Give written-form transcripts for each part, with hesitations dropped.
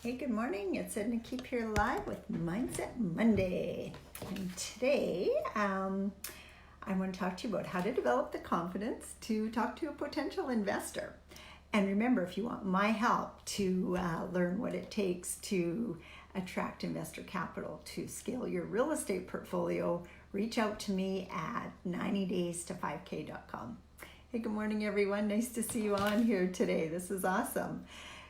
Hey, good morning. It's Edna Keep here live with Mindset Monday. And today, I want to talk to you about how to develop the confidence to talk to a potential investor. And remember, if you want my help to learn what it takes to attract investor capital to scale your real estate portfolio, reach out to me at 90daysto5k.com. Hey, good morning, everyone. Nice to see you on here today. This is awesome.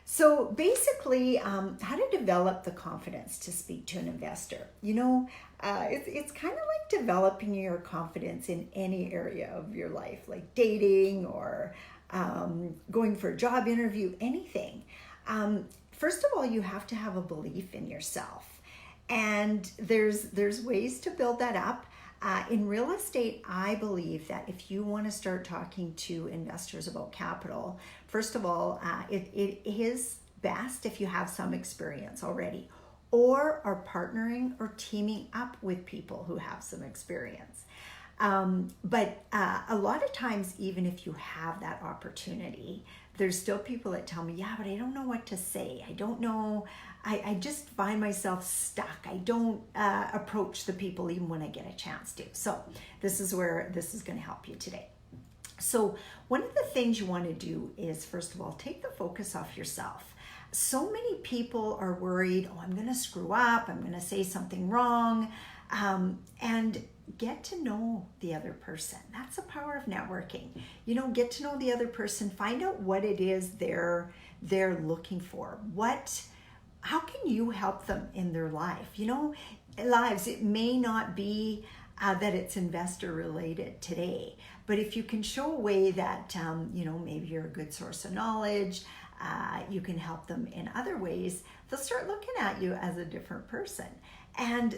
So basically, how to develop the confidence to speak to an investor. It's kind of like developing your confidence in any area of your life, like dating or going for a job interview, anything. First of all, you have to have a belief in yourself. And there's ways to build that up. In real estate, I believe that if you want to start talking to investors about capital, first of all, it is best if you have some experience already or are partnering or teaming up with people who have some experience. But a lot of times, even if you have that opportunity, there's still people that tell me, yeah, but I don't know what to say. I don't know. I just find myself stuck. I don't approach the people even when I get a chance to. So this is where this is going to help you today. So one of the things you want to do is, first of all, take the focus off yourself. So many people are worried, oh, I'm going to screw up. I'm going to say something wrong. And get to know the other person. That's the power of networking. Get to know the other person. Find out what it is they're looking for. How can you help them in their life? Lives, it may not be that it's investor related today, but if you can show a way that, maybe you're a good source of knowledge, you can help them in other ways, they'll start looking at you as a different person. And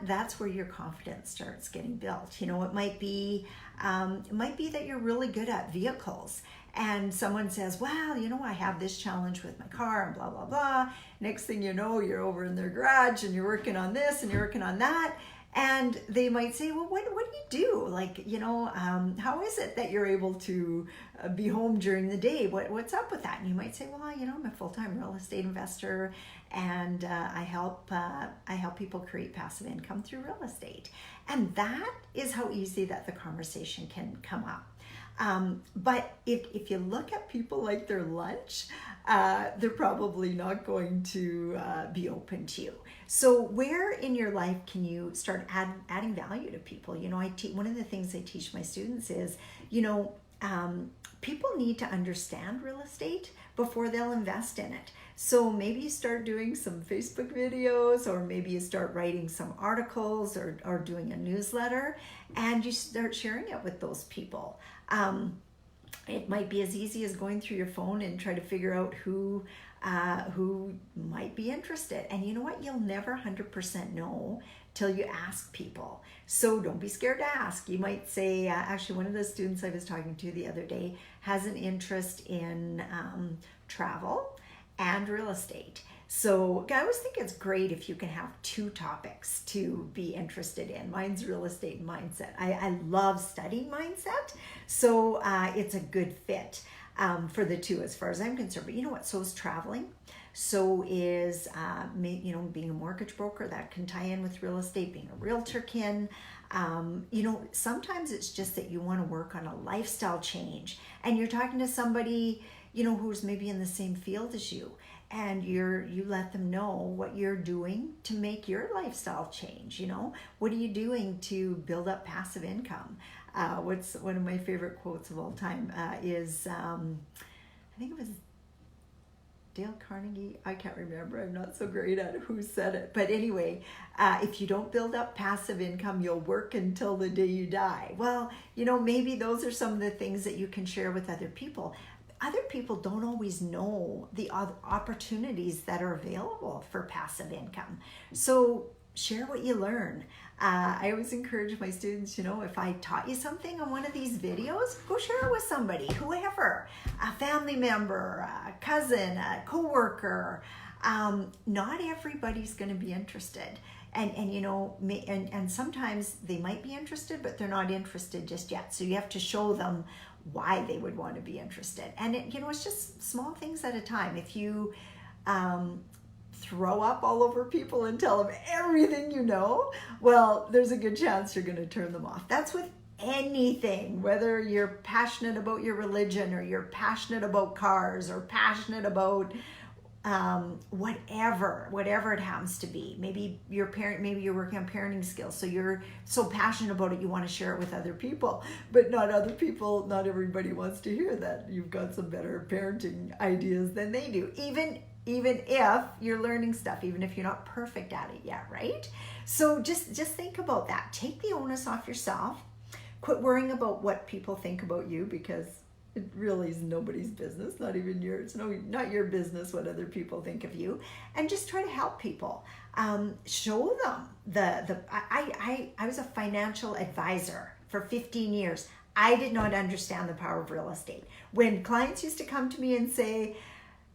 that's where your confidence starts getting built. It might be that you're really good at vehicles, and someone says, well, I have this challenge with my car and blah, blah, blah. Next thing you know, you're over in their garage and you're working on this and you're working on that. And they might say, well, what do you do? How is it that you're able to be home during the day? What's up with that? And you might say, well, I'm a full-time real estate investor, and I help people create passive income through real estate. And that is how easy that the conversation can come up. But if you look at people like their lunch, they're probably not going to be open to you. So where in your life can you start adding value to people? One of the things I teach my students is, people need to understand real estate before they'll invest in it. So maybe you start doing some Facebook videos, or maybe you start writing some articles or doing a newsletter, and you start sharing it with those people. It might be as easy as going through your phone and try to figure out who might be interested. And you know what? You'll never 100% know till you ask people. So don't be scared to ask. You might say, actually, one of the students I was talking to the other day has an interest in travel and real estate. So I always think it's great if you can have two topics to be interested in. Mine's real estate and mindset. I love studying mindset, so it's a good fit for the two as far as I'm concerned. But you know what? So is traveling. So is being a mortgage broker. That can tie in with real estate. Being a realtor can. Sometimes it's just that you want to work on a lifestyle change, and you're talking to somebody who's maybe in the same field as you. And you let them know what you're doing to make your lifestyle change. What are you doing to build up passive income? What's one of my favorite quotes of all time is, I think it was Dale Carnegie. I can't remember. I'm not so great at who said it. But anyway, if you don't build up passive income, you'll work until the day you die. Well, maybe those are some of the things that you can share with other people. Other people don't always know the opportunities that are available for passive income. So share what you learn. I always encourage my students, if I taught you something on one of these videos, go share it with somebody, whoever, a family member, a cousin, a coworker. Not everybody's going to be interested. And sometimes they might be interested, but they're not interested just yet. So you have to show them why they would want to be interested. And it's just small things at a time. If you throw up all over people and tell them everything you know, well, there's a good chance you're going to turn them off. That's with anything, whether you're passionate about your religion or you're passionate about cars or passionate about whatever it happens to be. Maybe you're working on parenting skills, so you're so passionate about it you want to share it with other people, but not everybody wants to hear that you've got some better parenting ideas than they do, even if you're learning stuff, even if you're not perfect at it yet, right? So just think about that. Take the onus off yourself. Quit worrying about what people think about you, because it really is nobody's business, not even yours. Not your business what other people think of you. And just try to help people. Show them I was a financial advisor for 15 years. I did not understand the power of real estate. When clients used to come to me and say,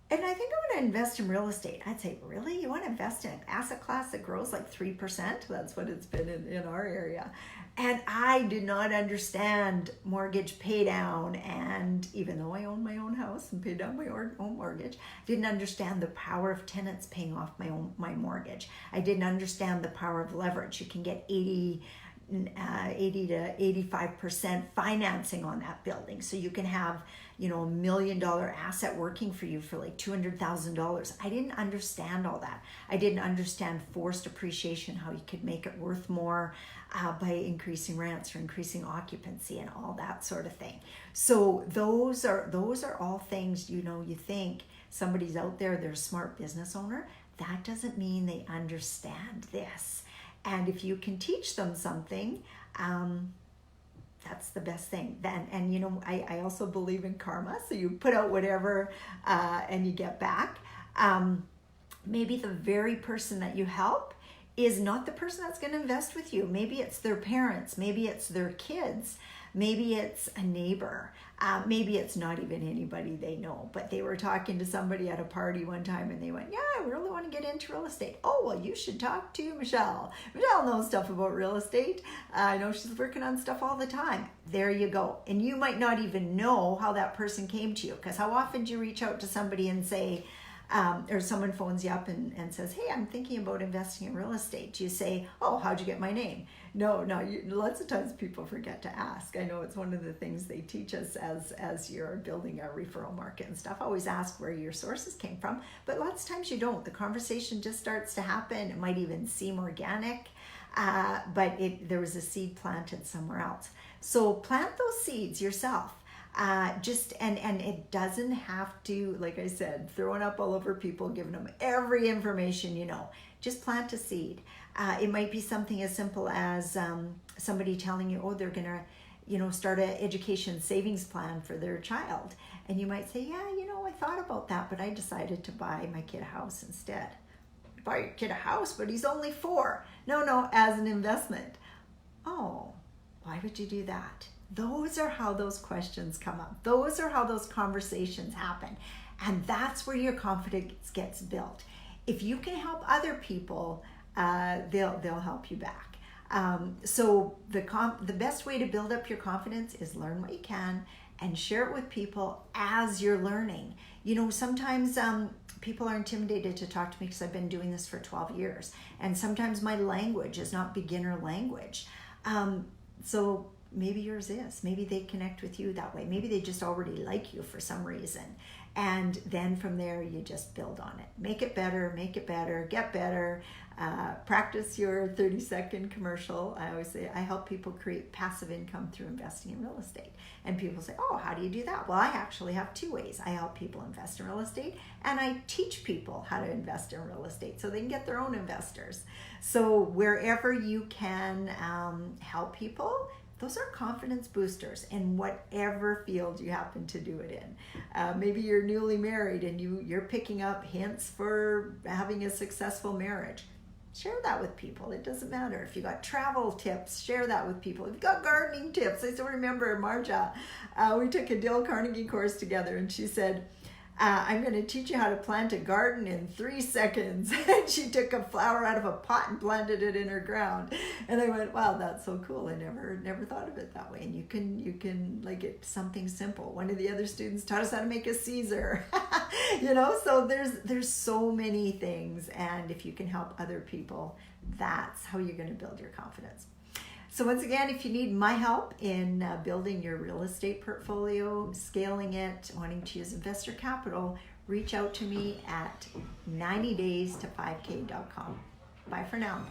and I think I want to invest in real estate, I'd say, really? You want to invest in an asset class that grows like 3%? That's what it's been in our area. And I did not understand mortgage pay down. And even though I own my own house and paid down my own mortgage, I didn't understand the power of tenants paying off my mortgage. I didn't understand the power of leverage. You can get 80 to 85% financing on that building. So you can have, $1 million asset working for you for like $200,000. I didn't understand all that. I didn't understand forced appreciation, how you could make it worth more by increasing rents or increasing occupancy and all that sort of thing. So those are all things, you think somebody's out there, they're a smart business owner. That doesn't mean they understand this. And if you can teach them something, that's the best thing. And I also believe in karma. So you put out whatever and you get back. Maybe the very person that you help is not the person that's going to invest with you. Maybe it's their parents. Maybe it's their kids. Maybe it's a neighbor. Maybe it's not even anybody they know, but they were talking to somebody at a party one time and they went, yeah, I really want to get into real estate. Oh, well, you should talk to Michelle. Michelle knows stuff about real estate. I know she's working on stuff all the time. There you go. And you might not even know how that person came to you, because how often do you reach out to somebody and say, or someone phones you up and says, hey, I'm thinking about investing in real estate. Do you say, oh, how'd you get my name? No, lots of times people forget to ask. I know it's one of the things they teach us as you're building a referral market and stuff. Always ask where your sources came from, but lots of times you don't. The conversation just starts to happen. It might even seem organic, but there was a seed planted somewhere else. So plant those seeds yourself. And it doesn't have to, like I said, throwing up all over people, giving them every information just plant a seed. It might be something as simple as somebody telling you, oh, they're gonna start an education savings plan for their child, and you might say, yeah, I thought about that, but I decided to buy my kid a house instead. Buy your kid a house, but he's only 4. No, as an investment. Oh, why would you do that? Those are how those questions come up. Those are how those conversations happen. And that's where your confidence gets built. If you can help other people, they'll help you back. So the best way to build up your confidence is learn what you can and share it with people as you're learning. Sometimes people are intimidated to talk to me because I've been doing this for 12 years. And sometimes my language is not beginner language. So maybe yours is. Maybe they connect with you that way. Maybe they just already like you for some reason. And then from there, you just build on it. Make it better, get better. Practice your 30-second commercial. I always say I help people create passive income through investing in real estate. And people say, oh, how do you do that? Well, I actually have 2 ways. I help people invest in real estate, and I teach people how to invest in real estate so they can get their own investors. So wherever you can help people, those are confidence boosters in whatever field you happen to do it in. Maybe you're newly married and you're picking up hints for having a successful marriage. Share that with people. It doesn't matter. If you got travel tips, share that with people. If you got gardening tips, I still remember Marja. We took a Dale Carnegie course together, and she said, I'm going to teach you how to plant a garden in 3 seconds. And she took a flower out of a pot and planted it in her ground. And I went, wow, that's so cool. I never thought of it that way. And you can like it's something simple. One of the other students taught us how to make a Caesar. So there's so many things. And if you can help other people, that's how you're going to build your confidence. So once again, if you need my help in building your real estate portfolio, scaling it, wanting to use investor capital, reach out to me at 90daysto5k.com. Bye for now.